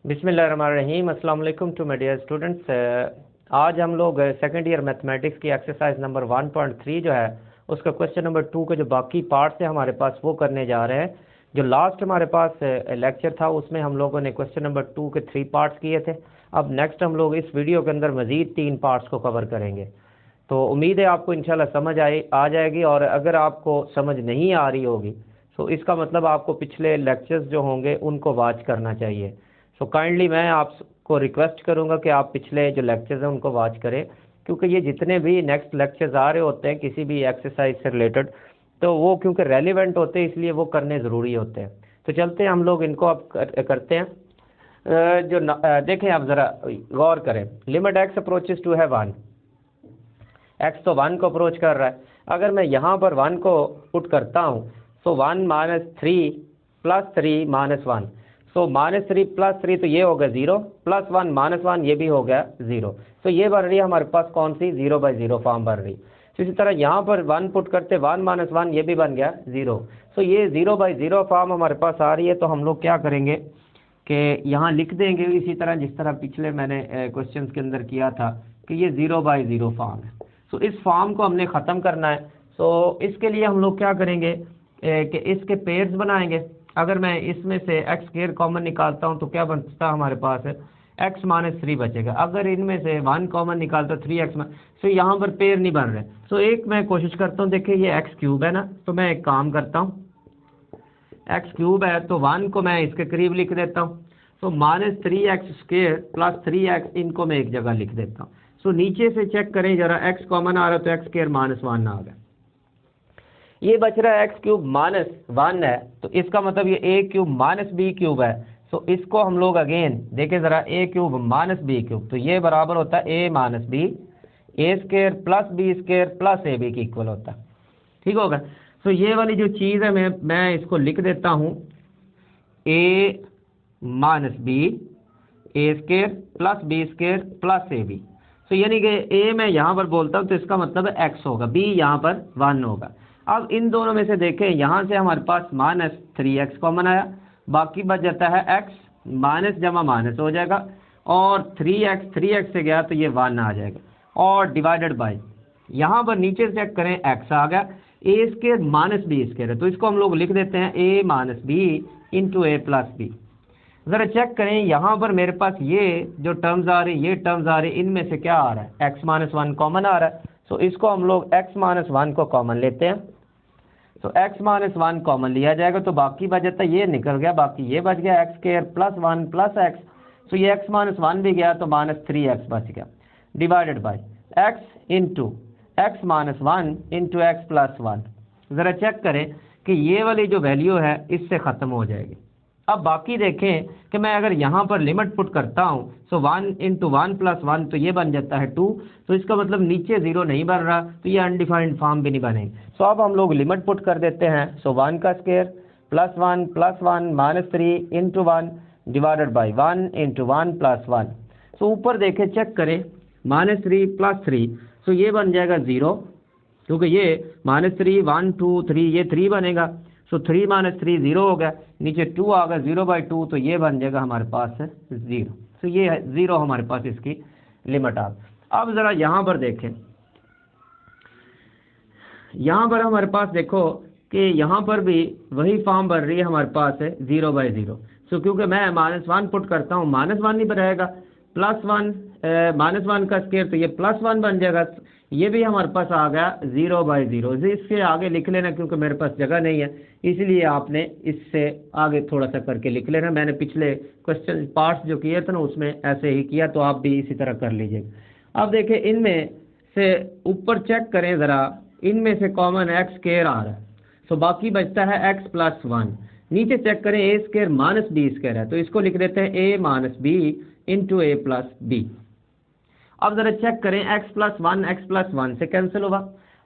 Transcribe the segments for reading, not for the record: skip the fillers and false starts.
बिस्मिल्लाहिर्रहमानिर्रहीम। अस्सलाम वालेकुम टू माय डियर स्टूडेंट्स। आज हम लोग सेकंड ईयर मैथमेटिक्स की एक्सरसाइज नंबर 1.3 जो है उसका क्वेश्चन नंबर 2 के जो बाकी पार्ट्स है हमारे पास वो करने जा रहे हैं। जो लास्ट हमारे पास लेक्चर था उसमें हम लोगों ने क्वेश्चन नंबर 2 के 3 पार्ट्स किए थे। अब नेक्स्ट हम लोग इस वीडियो के अंदर मज़ीद 3 पार्ट्स को कवर करेंगे। तो उम्मीद है आपको इंशाल्लाह समझ आ जाएगी। और अगर आपको समझ नहीं आ रही होगी तो इसका मतलब आपको पिछले लेक्चर्स जो होंगे उनको वॉच करना चाहिए। सो काइंडली मैं आपको रिक्वेस्ट करूंगा कि आप पिछले जो लेक्चर्स हैं उनको वॉच करें, क्योंकि ये जितने भी नेक्स्ट लेक्चर्स आ रहे होते हैं किसी भी एक्सरसाइज से रिलेटेड तो वो क्योंकि रेलिवेंट होते हैं इसलिए वो करने ज़रूरी होते हैं। तो चलते हैं हम लोग इनको अब करते हैं। देखें आप ज़रा गौर करें। लिमिट एक्स अप्रोचेस टू है 1, एक्स तो 1 को अप्रोच कर रहा है। अगर मैं यहाँ पर 1 को पुट करता हूँ तो 1 - 3 + 3 - 1, तो -3 + 3 तो ये हो गया 0, +1 - 1 ये भी हो गया 0। तो ये बन रही है हमारे पास कौन सी 0/0 फॉर्म बन रही। तो इसी तरह यहाँ पर 1 पुट करते 1 - 1 ये भी बन गया 0। तो ये 0/0 फॉर्म हमारे पास आ रही है। तो हम लोग क्या करेंगे कि यहाँ लिख देंगे इसी तरह जिस तरह पिछले मैंने क्वेश्चन के अंदर किया था कि ये 0/0 फॉर्म है। तो इस फॉर्म को हमने ख़त्म करना है। तो इसके लिए हम लोग क्या करेंगे कि इसके पेयर्स बनाएंगे। अगर मैं इसमें से x² कॉमन निकालता हूं तो क्या बचता हमारे पास है x - 3 बचेगा। अगर इनमें से 1 कॉमन निकालता 3x, तो यहाँ पर पेयर नहीं बन रहे। तो एक मैं कोशिश करता हूँ, देखिए ये x³ है ना, तो मैं एक काम करता हूँ, x³ है तो 1 को मैं इसके करीब लिख देता हूँ। तो -3x² + 3x इनको मैं एक जगह लिख देता हूँ। तो नीचे से चेक करें जरा, x कॉमन आ रहा है तो x² - 1 आ गया। ये बच रहा है x³ - 1 है, तो इसका मतलब ये a³ - b³ है। तो इसको हम लोग अगेन देखें ज़रा, a³ - b³ तो ये बराबर होता है a - b, a² + b² + ab के इक्वल होता है। ठीक होगा। तो ये वाली जो चीज़ है मैं इसको लिख देता हूँ a - b, a² + b² + ab। तो यानी कि a मैं यहाँ पर बोलता हूँ तो इसका मतलब है x होगा, b यहाँ पर 1 होगा। अब इन दोनों में से देखें, यहाँ से हमारे पास -3x कॉमन आया, बाकी बच जाता है x, माइनस जमा माइनस हो जाएगा, और 3x से गया तो ये 1 आ जाएगा, और डिवाइडेड बाय यहाँ पर नीचे चेक करें x आ गया, a² - b² है तो इसको हम लोग लिख देते हैं a - b × a + b। ज़रा चेक करें यहाँ पर मेरे पास ये जो टर्म्स आ रही, ये टर्म्स आ रही, इनमें से क्या आ रहा है x - 1 कॉमन आ रहा है। तो इसको हम लोग x - 1 को कॉमन लेते हैं। तो x - 1 कॉमन लिया जाएगा तो बाकी बच जाता है, ये निकल गया, बाकी ये बच गया x² + 1 + x। तो ये x - 1 भी गया तो -3x बच गया, divided by x × x - 1 × x + 1। ज़रा चेक करें कि ये वाली जो वैल्यू है इससे ख़त्म हो जाएगी। अब बाकी देखें कि मैं अगर यहाँ पर लिमिट पुट करता हूँ तो 1 × 1 + 1 तो ये बन जाता है 2। तो इसका मतलब नीचे 0 नहीं बन रहा, तो ये अनडिफाइंड फॉर्म भी नहीं बनेगी। सो अब हम लोग लिमिट पुट कर देते हैं। सो 1 का स्क्वायर +1 + 1 -3 × 1 डिवाइडेड बाई 1 × 1 + 1। तो ऊपर देखें, चेक करें, -3 + 3 तो ये बन जाएगा 0, क्योंकि ये -3 1 2 3 ये 3 बनेगा। सो 3 - 3 0 हो गया, नीचे 2 आ गया, 0/2 तो ये बन जाएगा हमारे पास है 0। तो ये है 0 हमारे पास इसकी लिमिट आ। अब ज़रा यहाँ पर देखें, यहाँ पर हमारे पास देखो कि यहाँ पर भी वही फॉर्म बन रही है हमारे पास है 0/0। सो क्योंकि मैं -1 पुट करता हूँ, -1 नहीं रहेगा, +1 -1 का स्क्वायर तो ये +1 बन जाएगा। ये भी हमारे पास आ गया 0/0। इससे आगे लिख लेना क्योंकि मेरे पास जगह नहीं है, इसलिए आपने इससे आगे थोड़ा सा करके लिख लेना। मैंने पिछले क्वेश्चन पार्ट्स जो किए थे ना उसमें ऐसे ही किया, तो आप भी इसी तरह कर लीजिएगा। अब देखें इनमें से ऊपर चेक करें ज़रा, इनमें से कॉमन x² आ रहा है, तो बाकी बचता है x + 1। नीचे चेक करें a² - b² है तो इसको लिख देते हैं a - b × a + b। अब ज़रा चेक करें x + 1 x + 1 से कैंसिल होगा।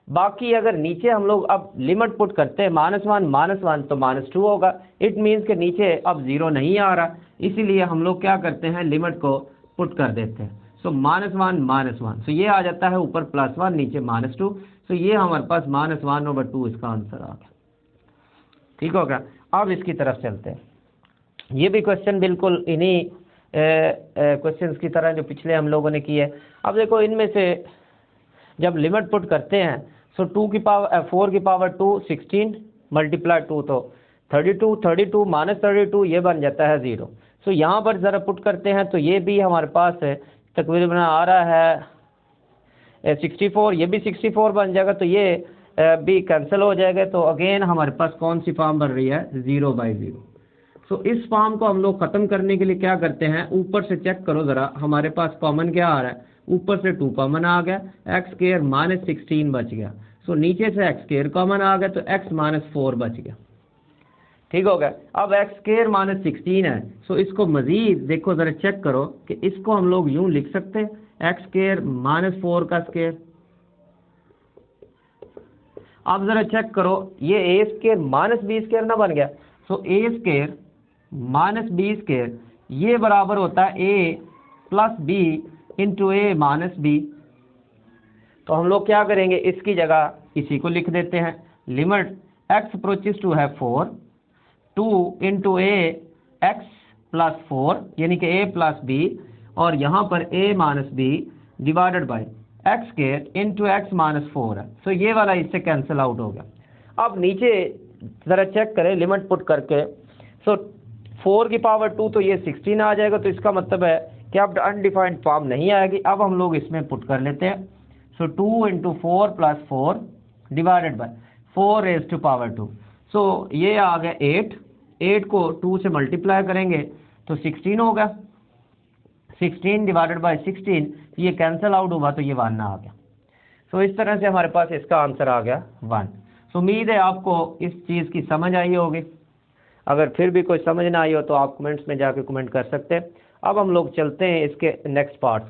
बाकी अगर नीचे हम लोग अब लिमिट पुट करते हैं -1 - 1 तो -2 होगा। इट मीन्स के नीचे अब 0 नहीं आ रहा, इसीलिए हम लोग क्या करते हैं, लिमिट को पुट कर देते हैं। सो -1 - 1 तो ये आ जाता है ऊपर +1 नीचे -2। तो ये हमारे पास -1/2 इसका आंसर आ गया। ठीक होगा। अब इसकी तरफ चलते हैं। ये भी क्वेश्चन बिल्कुल इन्हीं क्वेश्चंस की तरह जो पिछले हम लोगों ने किए। अब देखो इनमें से जब लिमिट पुट करते हैं सो 4 की पावर 2 16 मल्टीप्लाई 2 तो 32 माइनस 32 ये बन जाता है 0। सो यहाँ पर ज़रा पुट करते हैं तो ये भी हमारे पास तकरीबन आ रहा है 64, ये भी 64 बन जाएगा, तो ये भी कैंसिल हो जाएगा। तो अगेन हमारे पास कौन सी फॉर्म बन रही है 0/0। सो इस फॉर्म को हम लोग ख़त्म करने के लिए क्या करते हैं, ऊपर से चेक करो ज़रा हमारे पास कॉमन क्या आ रहा है, ऊपर से 2 कॉमन आ गया, एक्स स्क्वायर माइनस 16 बच गया। सो नीचे से एक्स स्क्वायर कॉमन आ गया तो एक्स माइनस 4 बच गया। ठीक हो गया। अब एक्स स्क्वायर माइनस 16 है, सो इसको मजीद देखो ज़रा चेक करो कि इसको हम लोग यूं लिख सकते हैं एक्स स्क्वायर माइनस 4 का स्क्वायर। अब ज़रा चेक करो ये ए स्क्वायर माइनस बी स्क्वायर ना बन गया। सो ए स्क्वायर माइनस बी स्क्वायर ये बराबर होता है ए प्लस बी इंटू ए माइनस बी। तो हम लोग क्या करेंगे, इसकी जगह इसी को लिख देते हैं, लिमिट एक्स अप्रोचेस टू है 4 2 इंटू ए एक्स प्लस 4 यानी कि ए प्लस बी, और यहाँ पर A minus B divided by X square into X minus 4 है। सो ये वाला इससे कैंसिल आउट हो गया। अब नीचे ज़रा चेक करें लिमिट पुट करके, सो 4 की पावर 2 तो ये 16 आ जाएगा, तो इसका मतलब है कि अब अनडिफाइंड फॉर्म नहीं आएगी। अब हम लोग इसमें पुट कर लेते हैं, so 2 into 4 plus 4 divided by 4 raise to power 2। So ये आ गया 8 को 2 से मल्टीप्लाई करेंगे तो 16 होगा, 16 डिवाइडेड बाई 16 ये कैंसिल आउट हुआ तो ये 1 आ गया। सो इस तरह से हमारे पास इसका आंसर आ गया 1। सो उम्मीद है आपको इस चीज़ की समझ आई होगी। अगर फिर भी कोई समझ ना आई हो तो आप कमेंट्स में जाके कमेंट कर सकते हैं। अब हम लोग चलते हैं इसके नेक्स्ट पार्ट।